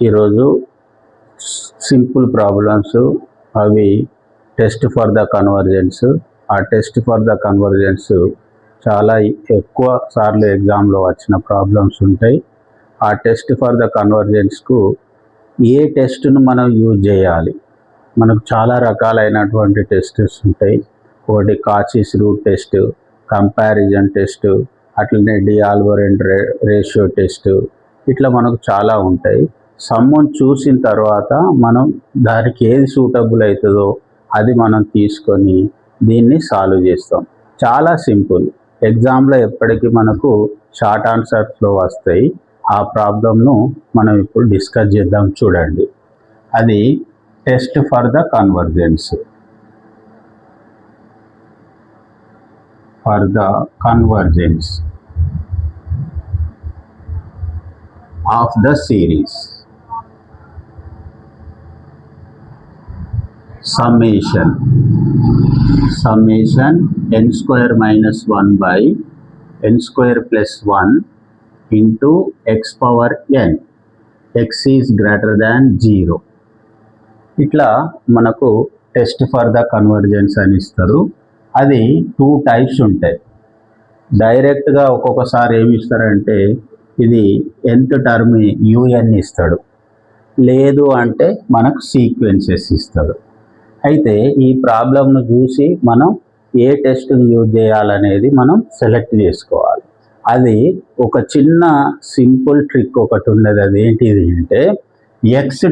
ఈరోజు simple problems అవి test for the convergence. ఆ టెస్ట్ ఫర్ ద కన్వర్జెన్స్ చాలా ఎక్కువ సార్లు ఎగ్జామ్లో వచ్చిన ప్రాబ్లమ్స్ ఉంటాయి. ఆ టెస్ట్ ఫర్ ద కన్వర్జెన్స్కు ఏ టెస్ట్ను మనం యూజ్ చేయాలి? మనకు చాలా రకాలైనటువంటి టెస్ట్స్ ఉంటాయి. ఒకటి కాచిస్ రూట్ టెస్ట్, కంపారిజన్ టెస్ట్, అట్లనే డిఆల్బరెంట్ రేషియో టెస్ట్, ఇట్లా మనకు చాలా ఉంటాయి. సమ్మును చూసిన తర్వాత మనం దానికి ఏది సూటబుల్ అవుతుందో అది మనం తీసుకొని దీన్ని సాల్వ్ చేస్తాం. చాలా సింపుల్. ఎగ్జామ్లో ఎప్పటికీ మనకు షార్ట్ ఆన్సర్స్లో వస్తాయి. ఆ ప్రాబ్లంను మనం ఇప్పుడు డిస్కస్ చేద్దాం. చూడండి, అది test for the convergence. For the convergence of the series summation n square minus 1 by n square plus 1 into x power n, x is greater than 0. ఇట్లా మనకు టెస్ట్ ఫర్ ద కన్వర్జెన్స్ అని ఇస్తారు. అది 2 types ఉంటాయి. డైరెక్ట్గా ఒక్కొక్కసారి ఏమి ఇస్తారంటే ఇది nth టర్మ్ un ఇస్తాడు, లేదు అంటే మనకు సీక్వెన్సెస్ ఇస్తాడు. అయితే ఈ ప్రాబ్లంను చూసి మనం ఏ టెస్ట్ని యూజ్ చేయాలనేది మనం సెలెక్ట్ చేసుకోవాలి. అది ఒక చిన్న సింపుల్ ట్రిక్ ఒకటి ఉండదు. అది ఏంటిది అంటే ఎక్స్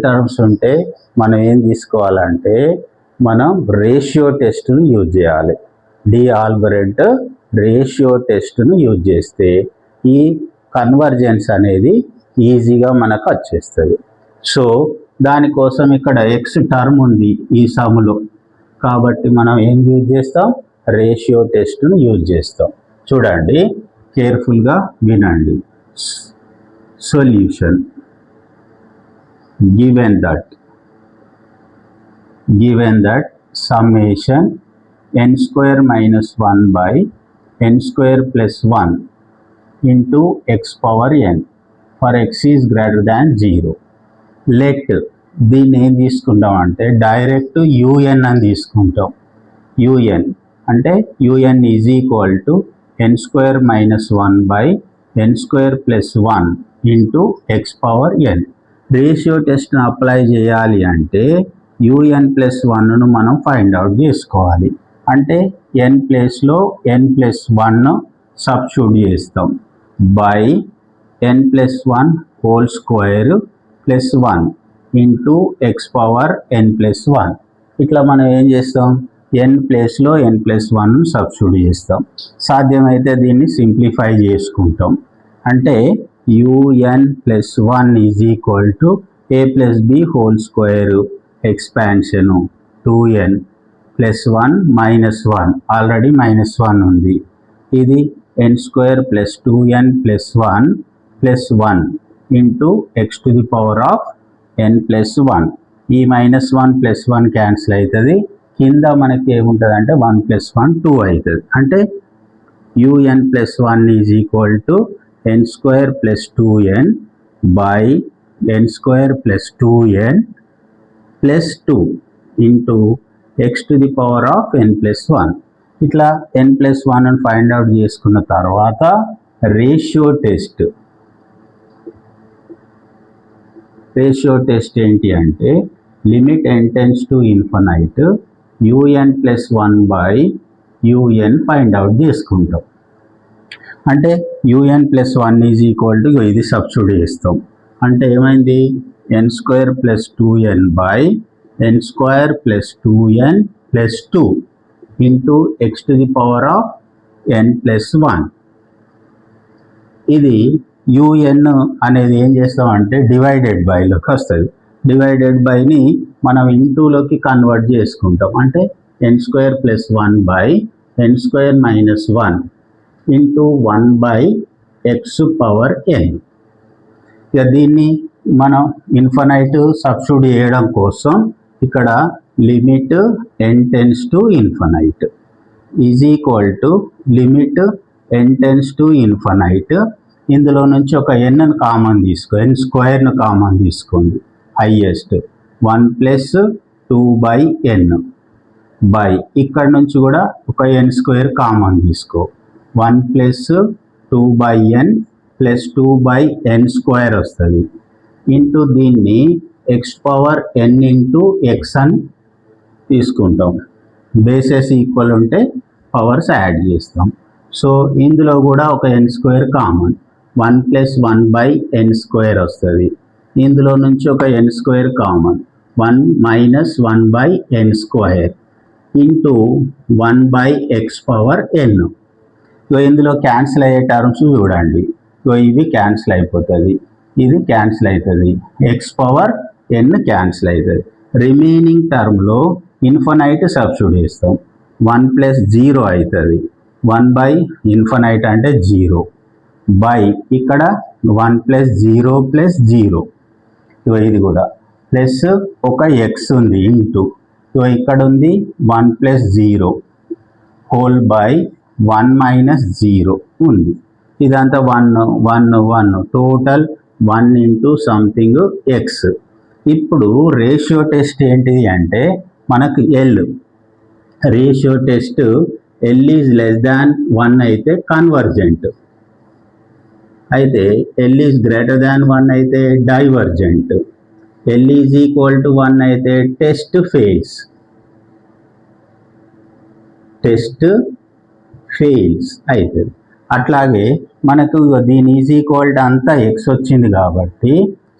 టర్మ్స్ ఉంటే మనం ఏం తీసుకోవాలంటే మనం రేషియో టెస్ట్ను యూజ్ చేయాలి. డిఆల్బరెంట్ రేషియో టెస్ట్ను యూజ్ చేస్తే ఈ కన్వర్జెన్స్ అనేది ఈజీగా మనకు వచ్చేస్తుంది. సో దానికోసం ఇక్కడ ఎక్స్ టర్మ్ ఉంది ఈ సమ్లో, కాబట్టి మనం ఏం యూజ్ చేస్తాం? రేషియో టెస్ట్ను యూజ్ చేస్తాం. చూడండి, కేర్ఫుల్గా వినండి. Solution given that summation n square minus 1 by n square plus 1 into x power n for x is greater than 0. Let దీన్ని ఏం తీసుకుంటాం అంటే డైరెక్ట్ యూఎన్ అని తీసుకుంటాం. యూఎన్ అంటే u n is equal to n square minus 1 by n square plus 1 into x power n. Ratio టెస్ట్ను apply చేయాలి అంటే యూఎన్ ప్లస్ 1ను మనం ఫైండ్ అవుట్ చేసుకోవాలి. అంటే ఎన్ ప్లేస్లో ఎన్ ప్లస్ 1 సబ్స్టిట్యూట్ చేస్తాం by n plus 1 whole square plus 1 into x power n plus 1. ఇట్లా మనం ఏం చేస్తాం? ఎన్ ప్లేస్లో ఎన్ ప్లస్ 1 సబ్స్టిట్యూట్ చేస్తాం. సాధ్యమైతే దీన్ని సింప్లిఫై చేసుకుంటాం. అంటే u n plus 1 is equal to a plus b whole square expansion 2n plus 1 minus 1, already minus 1 ఉంది. ఇది n square plus 2n plus 1 plus 1 into x to the power of n plus 1. ఈ minus 1 plus 1 cancel అవుతుంది. కింద మనకి ఏముంటుంది అంటే 1 plus 1 2 అవుతుంది. అంటే u n plus 1 is equal to n square plus 2n by n square plus 2n plus 2 into x to the power of n plus 1. ఇట్లా ఎన్ plus 1 find out చేసుకున్న తర్వాత రేషియో టెస్ట్ ఏంటి అంటే limit n tends to infinite un plus 1 by un find out చేసుకుంటాం. అంటే un plus 1 is equal to ఇది substitute చేస్తాం. అంటే ఏమైంది? n square plus 2n by n square plus 2n plus 2 into x to the power of n plus 1. ఇది UN అనేది ఏం చేస్తామంటే డివైడెడ్ బైలోకి వస్తుంది. డివైడెడ్ బైని మనం ఇంటూలోకి కన్వర్ట్ చేసుకుంటాం. అంటే n square plus 1 by n square minus 1 into 1 by x power n. ఇక దీన్ని మనం ఇన్ఫినైట్ సబ్స్టిట్యూట్ చేయడం కోసం ఇక్కడ limit n tends to infinite is equal to limit n tends to infinite. ఇందులో నుంచి ఒక n కామన్ తీసుకో, n స్క్వేర్ను కామన్ తీసుకోండి. హైయెస్ట్ 1 ప్లస్ 2/n బై ఇక్కడ నుంచి కూడా ఒక n స్క్వేర్ కామన్ తీసుకో. 1 plus 2/n plus 2/n square వస్తుంది. ఇంటూ దీన్ని x power n into x అని తీసుకుంటాం. బేసెస్ ఈక్వల్ ఉంటే పవర్స్ యాడ్ చేస్తాం. సో ఇందులో కూడా ఒక n square common, 1 plus 1/n square వస్తుంది. ఇందులో నుంచి ఒక n square common, 1 minus 1/n square into 1/x power n. ఇందులో క్యాన్సిల్ అయ్యే టర్మ్స్ చూడండి. ఇవి క్యాన్సిల్ అయిపోతుంది, ఇది క్యాన్సిల్ అవుతుంది, x పవర్ n క్యాన్సిల్ అవుతుంది. రిమైనింగ్ టర్మ్లో ఇన్ఫనైట్ సబ్స్టిట్యూట్ చేస్తాం. 1 ప్లస్ 0 అవుతుంది, 1/ఇన్ఫనైట్ అంటే 0 బై ఇక్కడ 1 ప్లస్ 0 ప్లస్ 0, ఇది కూడా ప్లస్ ఒక x ఉంది ఇంటూ ఇక్కడ ఉంది 1 ప్లస్ 0 హోల్ బై 1 మైనస్ 0 ఉంది. ఇదంతా 1 1 1 టోటల్ 1 ఇంటూ సంథింగ్ x. ఇప్పుడు రేషియో టెస్ట్ ఏంటిది అంటే మనకు L ratio test L is less than 1 అయితే కన్వర్జెంట్, అయితే L ఈజ్ గ్రేటర్ దాన్ 1 అయితే divergent, L is equal to 1 అయితే టెస్ట్ ఫెయిల్స్. టెస్ట్ ఫెయిల్స్ అవుతుంది. అట్లాగే మనకు దీని ఈజ్ ఈక్వల్ టు అంతా x వచ్చింది కాబట్టి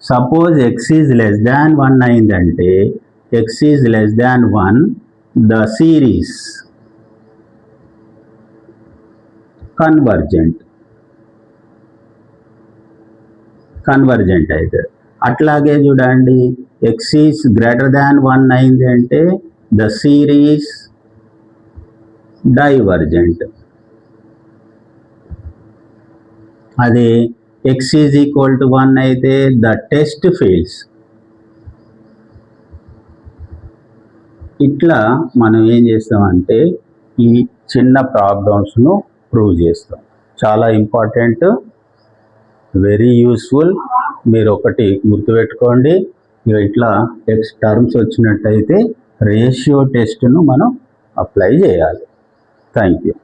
suppose x is less than 1 అయిందంటే x is less than 1 the series convergent అవుతుంది. అట్లాగే చూడండి x ఈజ్ గ్రేటర్ దాన్ 1 అయింది అంటే ద సిరీస్ డైవర్జెంట్. అదే x ఈజ్ ఈక్వల్ టు 1 అయితే ద టెస్ట్ ఫెయిల్స్. ఇట్లా మనం ఏం చేస్తామంటే ఈ చిన్న ప్రాబ్లమ్స్ను ప్రూవ్ చేస్తాం. చాలా ఇంపార్టెంట్, వెరీ యూస్ఫుల్. మీరు ఒకటి గుర్తుపెట్టుకోండి, ఇట్లా x టర్మ్స్ వచ్చినట్టయితే రేషియో టెస్ట్ను మనం అప్లై చేయాలి. Thank you.